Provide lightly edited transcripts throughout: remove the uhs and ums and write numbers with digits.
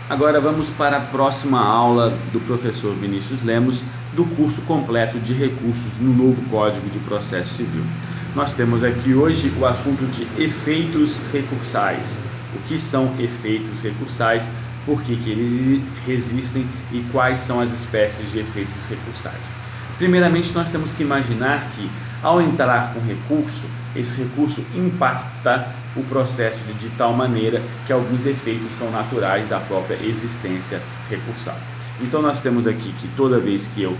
Agora vamos para a próxima aula do professor Vinícius Lemos, do curso completo de recursos no novo Código de Processo Civil. Nós temos aqui hoje o assunto de efeitos recursais. O que são efeitos recursais, por que eles existem e quais são as espécies de efeitos recursais. Primeiramente, nós temos que imaginar que, ao entrar com recurso, esse recurso impacta o processo de tal maneira que alguns efeitos são naturais da própria existência recursal. Então nós temos aqui que toda vez que eu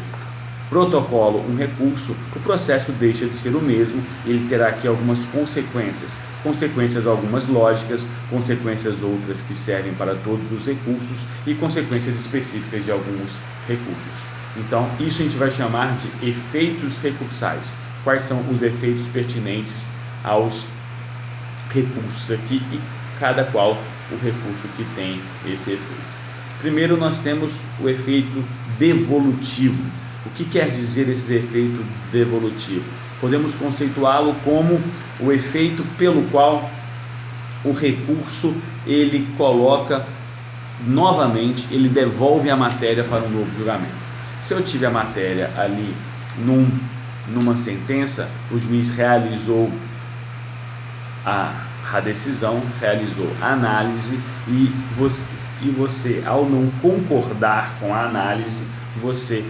protocolo um recurso, o processo deixa de ser o mesmo, ele terá aqui algumas consequências algumas lógicas, consequências outras que servem para todos os recursos e consequências específicas de alguns recursos. Então isso a gente vai chamar de efeitos recursais. Quais são os efeitos pertinentes aos recursos aqui e cada qual o recurso que tem esse efeito. Primeiro nós temos o efeito devolutivo. O que quer dizer esse efeito devolutivo? Podemos conceituá-lo como o efeito pelo qual o recurso ele coloca novamente, ele devolve a matéria para um novo julgamento. Se eu tive a matéria ali numa sentença, o juiz realizou a decisão, realizou a análise e você, ao não concordar com a análise, você,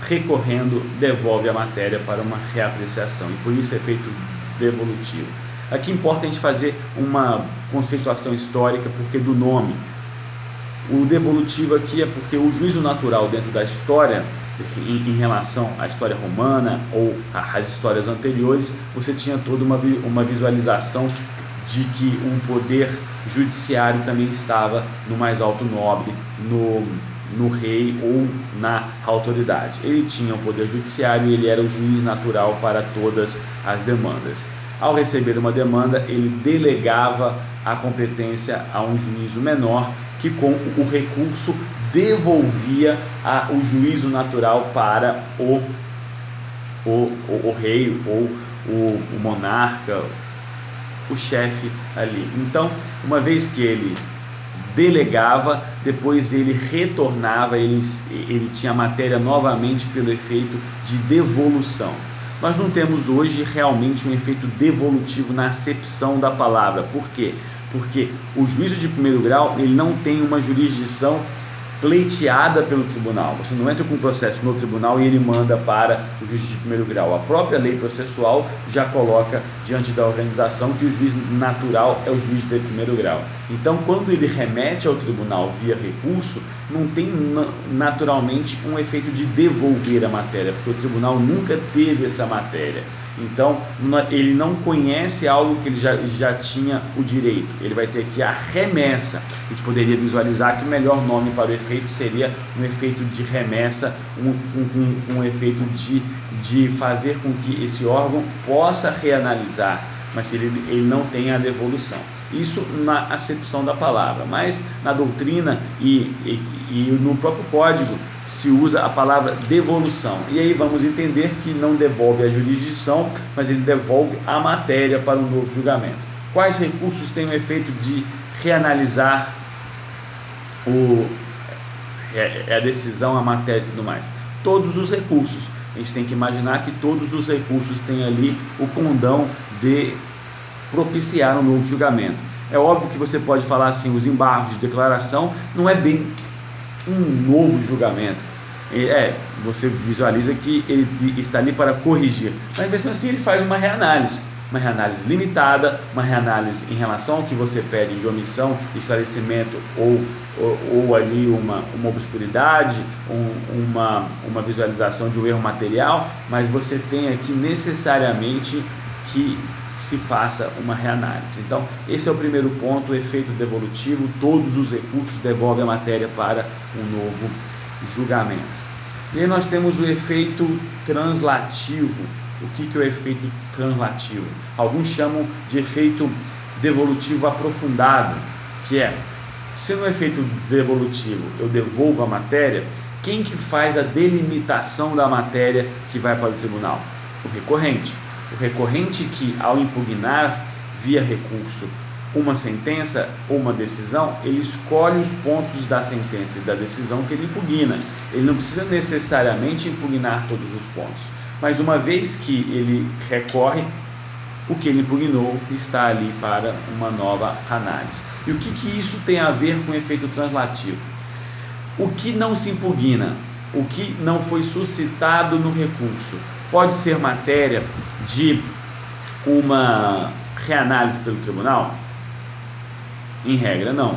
recorrendo, devolve a matéria para uma reapreciação, e por isso é feito devolutivo. Aqui importa a gente fazer uma conceituação histórica, porque do nome. O devolutivo aqui é porque o juízo natural dentro da história, em relação à história romana ou às histórias anteriores, você tinha toda uma visualização de que um poder judiciário também estava no mais alto nobre, no rei ou na autoridade. Ele tinha o poder judiciário e ele era o juiz natural para todas as demandas. Ao receber uma demanda, ele delegava a competência a um juízo menor, que com o recurso devolvia o juízo natural para o rei ou o monarca, o chefe ali. Então, uma vez que ele delegava, depois ele retornava, ele tinha a matéria novamente pelo efeito de devolução. Nós não temos hoje realmente um efeito devolutivo na acepção da palavra. Por quê? Porque o juízo de primeiro grau ele não tem uma jurisdição pleiteada pelo tribunal. Você não entra com um processo no tribunal e ele manda para o juiz de primeiro grau. A própria lei processual já coloca diante da organização que o juiz natural é o juiz de primeiro grau. Então, quando ele remete ao tribunal via recurso, não tem naturalmente um efeito de devolver a matéria, porque o tribunal nunca teve essa matéria. Então, ele não conhece algo que ele já tinha o direito. Ele vai ter aqui a remessa. A gente poderia visualizar que o melhor nome para o efeito seria um efeito de remessa, um efeito de fazer com que esse órgão possa reanalisar, mas ele não tem a devolução. Isso na acepção da palavra, mas na doutrina e no próprio código se usa a palavra devolução. E aí vamos entender que não devolve a jurisdição, mas ele devolve a matéria para um novo julgamento. Quais recursos têm o efeito de reanalisar a decisão, a matéria e tudo mais? Todos os recursos. A gente tem que imaginar que todos os recursos têm ali o condão de propiciar um novo julgamento. É óbvio que você pode falar assim, os embargos de declaração não é bem um novo julgamento. Você visualiza que ele está ali para corrigir, mas mesmo assim ele faz uma reanálise limitada, uma reanálise em relação ao que você pede de omissão, esclarecimento ou ali uma obscuridade, uma visualização de um erro material, mas você tem aqui necessariamente que se faça uma reanálise. Então, esse é o primeiro ponto, o efeito devolutivo. Todos os recursos devolvem a matéria para um novo julgamento. E aí nós temos o efeito translativo. O que é o efeito translativo? Alguns chamam de efeito devolutivo aprofundado, que é, se no efeito devolutivo eu devolvo a matéria, quem que faz a delimitação da matéria que vai para o tribunal? O recorrente. O recorrente que, ao impugnar via recurso uma sentença ou uma decisão, ele escolhe os pontos da sentença e da decisão que ele impugna. Ele não precisa necessariamente impugnar todos os pontos, mas uma vez que ele recorre, o que ele impugnou está ali para uma nova análise. E o que isso tem a ver com o efeito translativo? O que não se impugna, o que não foi suscitado no recurso, pode ser matéria de uma reanálise pelo tribunal? Em regra, não.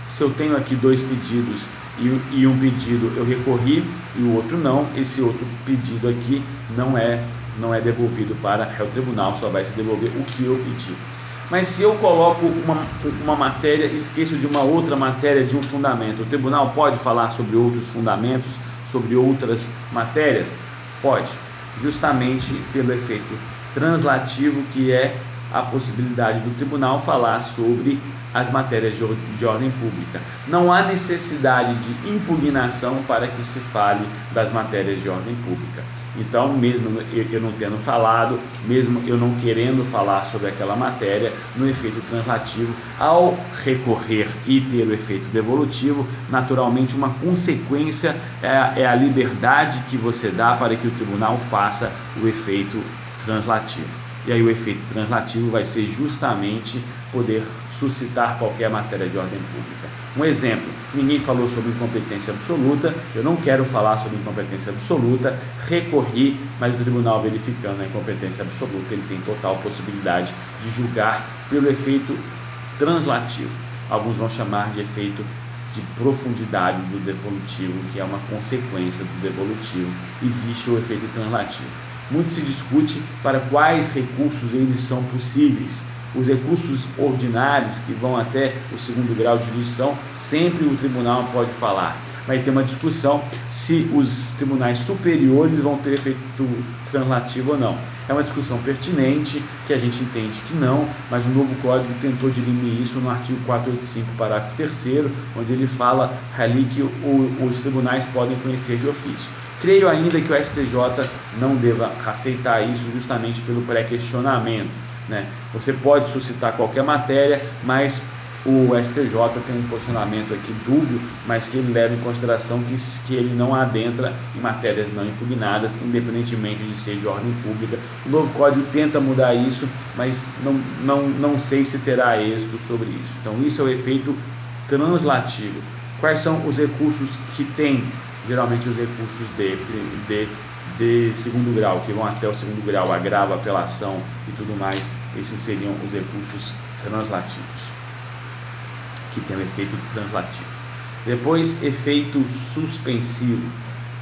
Se eu tenho aqui dois pedidos e um pedido eu recorri e o outro não, esse outro pedido aqui não é devolvido para o tribunal, só vai se devolver o que eu pedi. Mas se eu coloco uma matéria, esqueço de uma outra matéria, de um fundamento, o tribunal pode falar sobre outros fundamentos, sobre outras matérias? Pode, justamente pelo efeito translativo, que é a possibilidade do tribunal falar sobre as matérias de ordem pública. Não há necessidade de impugnação para que se fale das matérias de ordem pública. Então, mesmo eu não tendo falado, mesmo eu não querendo falar sobre aquela matéria, no efeito translativo, ao recorrer e ter o efeito devolutivo, naturalmente uma consequência é a liberdade que você dá para que o tribunal faça o efeito translativo. E aí o efeito translativo vai ser justamente poder suscitar qualquer matéria de ordem pública. Um exemplo, ninguém falou sobre incompetência absoluta, eu não quero falar sobre incompetência absoluta, recorri, mas o tribunal, verificando a incompetência absoluta, ele tem total possibilidade de julgar pelo efeito translativo. Alguns vão chamar de efeito de profundidade do devolutivo, que é uma consequência do devolutivo. Existe o efeito translativo. Muito se discute para quais recursos eles são possíveis. Os recursos ordinários, que vão até o segundo grau de jurisdição, sempre o tribunal pode falar. Vai ter uma discussão se os tribunais superiores vão ter efeito translativo ou não. É uma discussão pertinente, que a gente entende que não, mas o novo código tentou dirimir isso no artigo 485, parágrafo 3º, onde ele fala ali que os tribunais podem conhecer de ofício. Creio ainda que o STJ não deva aceitar isso, justamente pelo pré-questionamento, né? Você pode suscitar qualquer matéria, mas o STJ tem um posicionamento aqui dúbio, mas que ele leva em consideração que ele não adentra em matérias não impugnadas, independentemente de ser de ordem pública. O novo código tenta mudar isso, mas não sei se terá êxito sobre isso. Então, isso é o efeito translativo. Quais são os recursos que tem? Geralmente os recursos de segundo grau, que vão até o segundo grau, agravo, apelação e tudo mais. Esses seriam os recursos translativos, que tem o efeito translativo. Depois, efeito suspensivo.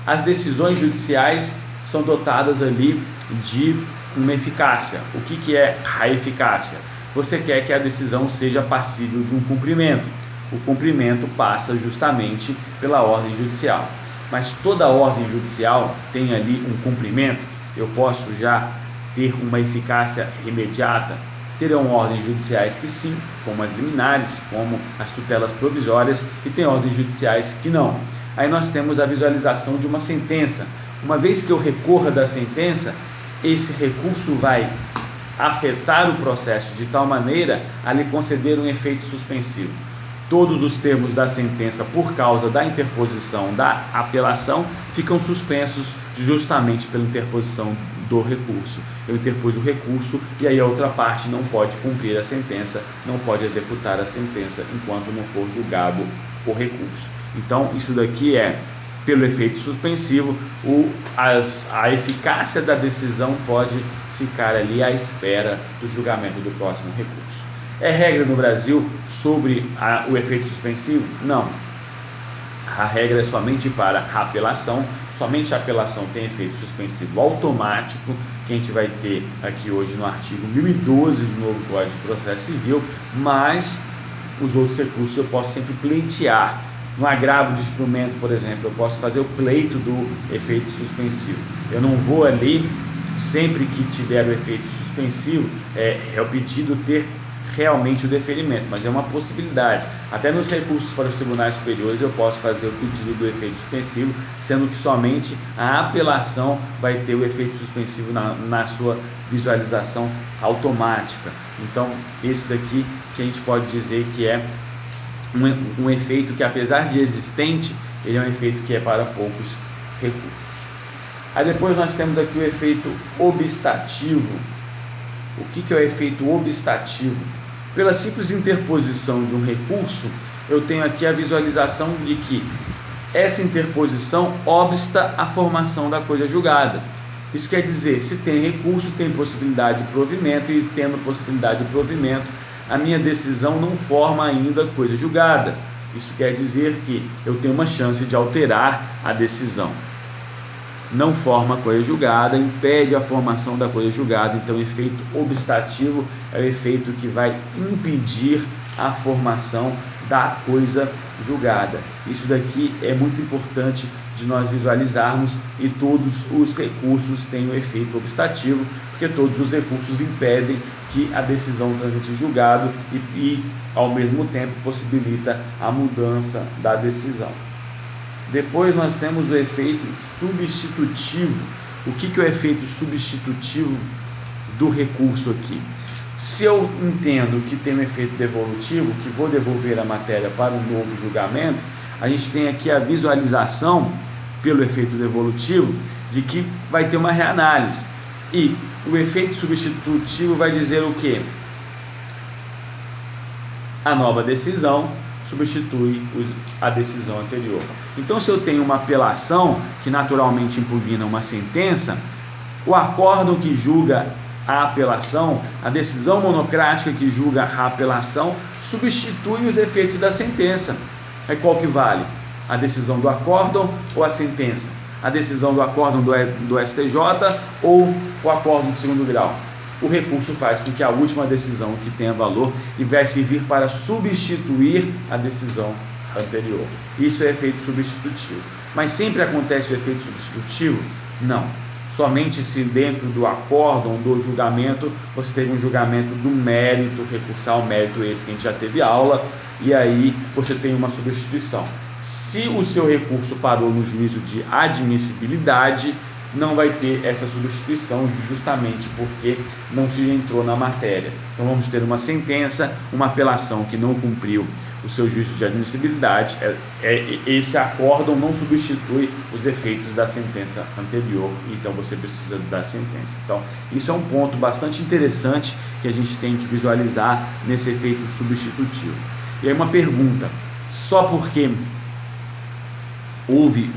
As decisões judiciais são dotadas ali de uma eficácia. O que é a eficácia? Você quer que a decisão seja passível de um cumprimento. O cumprimento passa justamente pela ordem judicial. Mas toda ordem judicial tem ali um cumprimento. Eu posso já ter uma eficácia imediata? Terão ordens judiciais que sim, como as liminares, como as tutelas provisórias, e tem ordens judiciais que não. Aí nós temos a visualização de uma sentença. Uma vez que eu recorra da sentença, esse recurso vai afetar o processo de tal maneira a lhe conceder um efeito suspensivo. Todos os termos da sentença, por causa da interposição da apelação, ficam suspensos justamente pela interposição do recurso. Eu interpus o recurso e aí a outra parte não pode cumprir a sentença, não pode executar a sentença enquanto não for julgado o recurso. Então, isso daqui é, pelo efeito suspensivo, a eficácia da decisão pode ficar ali à espera do julgamento do próximo recurso. É regra no Brasil sobre o efeito suspensivo? Não. A regra é somente para a apelação. Somente a apelação tem efeito suspensivo automático, que a gente vai ter aqui hoje no artigo 1012 do novo Código de Processo Civil, mas os outros recursos eu posso sempre pleitear. No agravo de instrumento, por exemplo, eu posso fazer o pleito do efeito suspensivo. Eu não vou ali, sempre que tiver o efeito suspensivo, é o pedido ter realmente o deferimento, mas é uma possibilidade. Até nos recursos para os tribunais superiores eu posso fazer o pedido do efeito suspensivo, sendo que somente a apelação vai ter o efeito suspensivo na sua visualização automática. Então esse daqui que a gente pode dizer que é um efeito que, apesar de existente, ele é um efeito que é para poucos recursos. Aí depois nós temos aqui o efeito obstativo. O que é o efeito obstativo? Pela simples interposição de um recurso, eu tenho aqui a visualização de que essa interposição obsta a formação da coisa julgada. Isso quer dizer, se tem recurso, tem possibilidade de provimento, e tendo possibilidade de provimento, a minha decisão não forma ainda coisa julgada. Isso quer dizer que eu tenho uma chance de alterar a decisão. Não forma coisa julgada, impede a formação da coisa julgada. Então o efeito obstativo é o efeito que vai impedir a formação da coisa julgada. Isso daqui é muito importante de nós visualizarmos, e todos os recursos têm o efeito obstativo, porque todos os recursos impedem que a decisão transite em julgado e ao mesmo tempo possibilita a mudança da decisão. Depois nós temos o efeito substitutivo. O que é o efeito substitutivo do recurso aqui? Se eu entendo que tem um efeito devolutivo, que vou devolver a matéria para um novo julgamento, a gente tem aqui a visualização pelo efeito devolutivo de que vai ter uma reanálise. E o efeito substitutivo vai dizer o quê? A nova decisão substitui a decisão anterior. Então, se eu tenho uma apelação que naturalmente impugna uma sentença, o acórdão que julga a apelação, a decisão monocrática que julga a apelação, substitui os efeitos da sentença. Aí qual que vale? A decisão do acórdão ou a sentença? A decisão do acórdão do STJ ou o acórdão de segundo grau? O recurso faz com que a última decisão que tenha valor e vai servir para substituir a decisão anterior. Isso é efeito substitutivo. Mas sempre acontece o efeito substitutivo? Não. Somente se dentro do acórdão, do julgamento, você teve um julgamento do mérito recursal, mérito esse que a gente já teve aula, e aí você tem uma substituição. Se o seu recurso parou no juízo de admissibilidade, não vai ter essa substituição, justamente porque não se entrou na matéria. Então vamos ter uma sentença, uma apelação que não cumpriu o seu juízo de admissibilidade, esse acórdão não substitui os efeitos da sentença anterior, então você precisa da sentença. Então isso é um ponto bastante interessante que a gente tem que visualizar nesse efeito substitutivo. E aí uma pergunta: só porque houve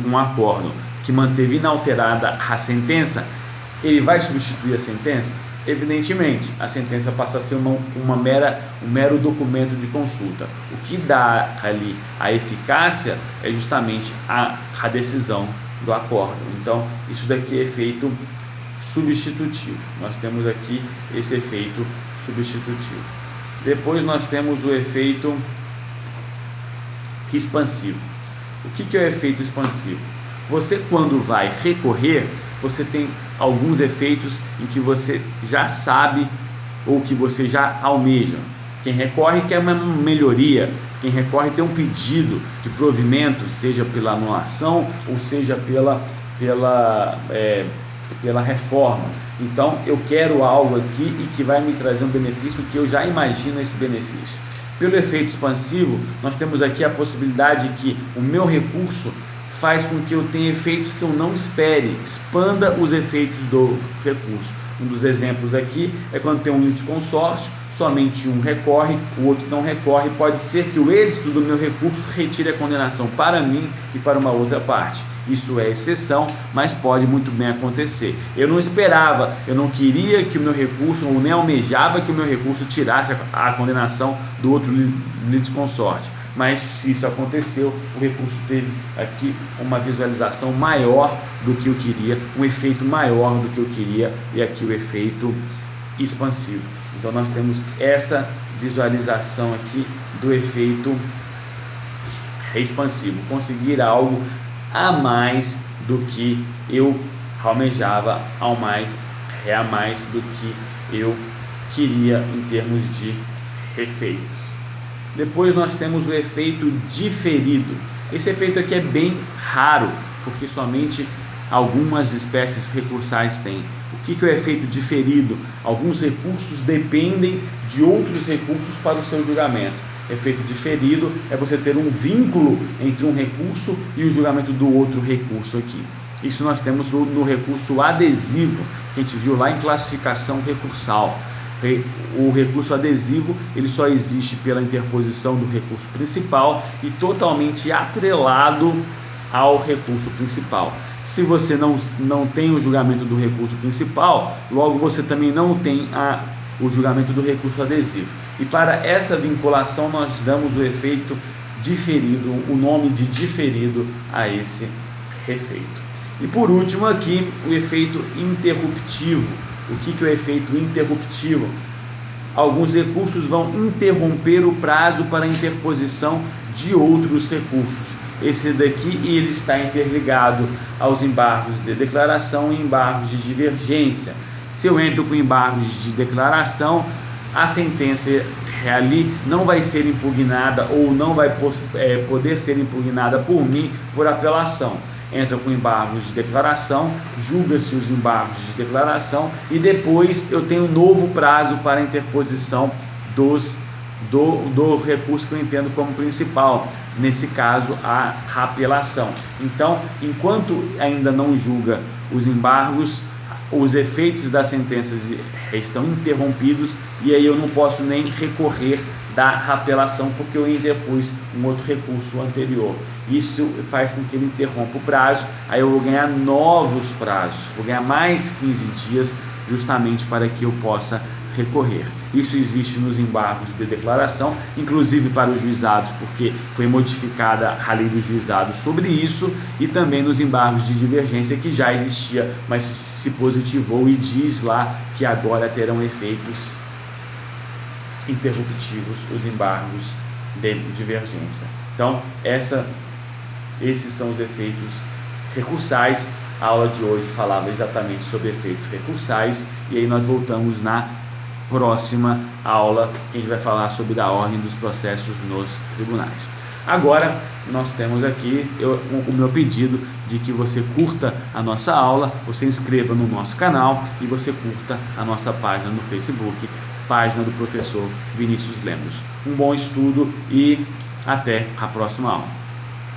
um acórdão que manteve inalterada a sentença, ele vai substituir a sentença? Evidentemente, a sentença passa a ser um mero documento de consulta. O que dá ali a eficácia é justamente a decisão do acórdão. Então, isso daqui é efeito substitutivo. Nós temos aqui esse efeito substitutivo. Depois nós temos o efeito expansivo. O que é o efeito expansivo? Você, quando vai recorrer, você tem alguns efeitos em que você já sabe ou que você já almeja. Quem recorre quer uma melhoria, quem recorre tem um pedido de provimento, seja pela anulação ou seja pela reforma. Então eu quero algo aqui e que vai me trazer um benefício que eu já imagino esse benefício. Pelo efeito expansivo, nós temos aqui a possibilidade de que o meu recurso faz com que eu tenha efeitos que eu não espere, expanda os efeitos do recurso. Um dos exemplos aqui é quando tem um litisconsórcio, somente um recorre, o outro não recorre. Pode ser que o êxito do meu recurso retire a condenação para mim e para uma outra parte. Isso é exceção, mas pode muito bem acontecer. Eu não esperava, eu não queria que o meu recurso, ou nem almejava que o meu recurso tirasse a condenação do outro litisconsorte. Mas se isso aconteceu, o recurso teve aqui uma visualização maior do que eu queria, um efeito maior do que eu queria, e aqui o efeito expansivo. Então nós temos essa visualização aqui do efeito expansivo, conseguir algo a mais do que eu almejava, a mais do que eu queria em termos de efeitos. Depois nós temos o efeito diferido. Esse efeito aqui é bem raro, porque somente algumas espécies recursais têm. O que é o efeito diferido? Alguns recursos dependem de outros recursos para o seu julgamento. Efeito diferido é você ter um vínculo entre um recurso e o julgamento do outro recurso aqui. Isso nós temos no recurso adesivo, que a gente viu lá em classificação recursal. O recurso adesivo ele só existe pela interposição do recurso principal e totalmente atrelado ao recurso principal. Se você não tem o julgamento do recurso principal, logo você também não tem o julgamento do recurso adesivo. E para essa vinculação nós damos o efeito diferido, o nome de diferido a esse efeito. E por último aqui, o efeito interruptivo. O que é o efeito interruptivo? Alguns recursos vão interromper o prazo para a interposição de outros recursos. Esse daqui ele está interligado aos embargos de declaração e embargos de divergência. Se eu entro com embargos de declaração, a sentença ali não vai ser impugnada ou não vai poder ser impugnada por mim por apelação. Entra com embargos de declaração, julga-se os embargos de declaração e depois eu tenho um novo prazo para a interposição do recurso que eu entendo como principal, nesse caso a apelação. Então, enquanto ainda não julga os embargos, os efeitos das sentenças estão interrompidos e aí eu não posso nem recorrer da apelação porque eu interpus um outro recurso anterior. Isso faz com que ele interrompa o prazo, aí eu vou ganhar novos prazos, vou ganhar mais 15 dias justamente para que eu possa recorrer. Isso existe nos embargos de declaração, inclusive para os juizados, porque foi modificada a lei dos juizados sobre isso, e também nos embargos de divergência que já existia, mas se positivou e diz lá que agora terão efeitos interruptivos os embargos de divergência. Então, esses são os efeitos recursais. A aula de hoje falava exatamente sobre efeitos recursais e aí nós voltamos na próxima aula que a gente vai falar sobre a ordem dos processos nos tribunais. Agora nós temos aqui o meu pedido de que você curta a nossa aula, você inscreva no nosso canal e você curta a nossa página no Facebook, página do professor Vinícius Lemos. Um bom estudo e até a próxima aula.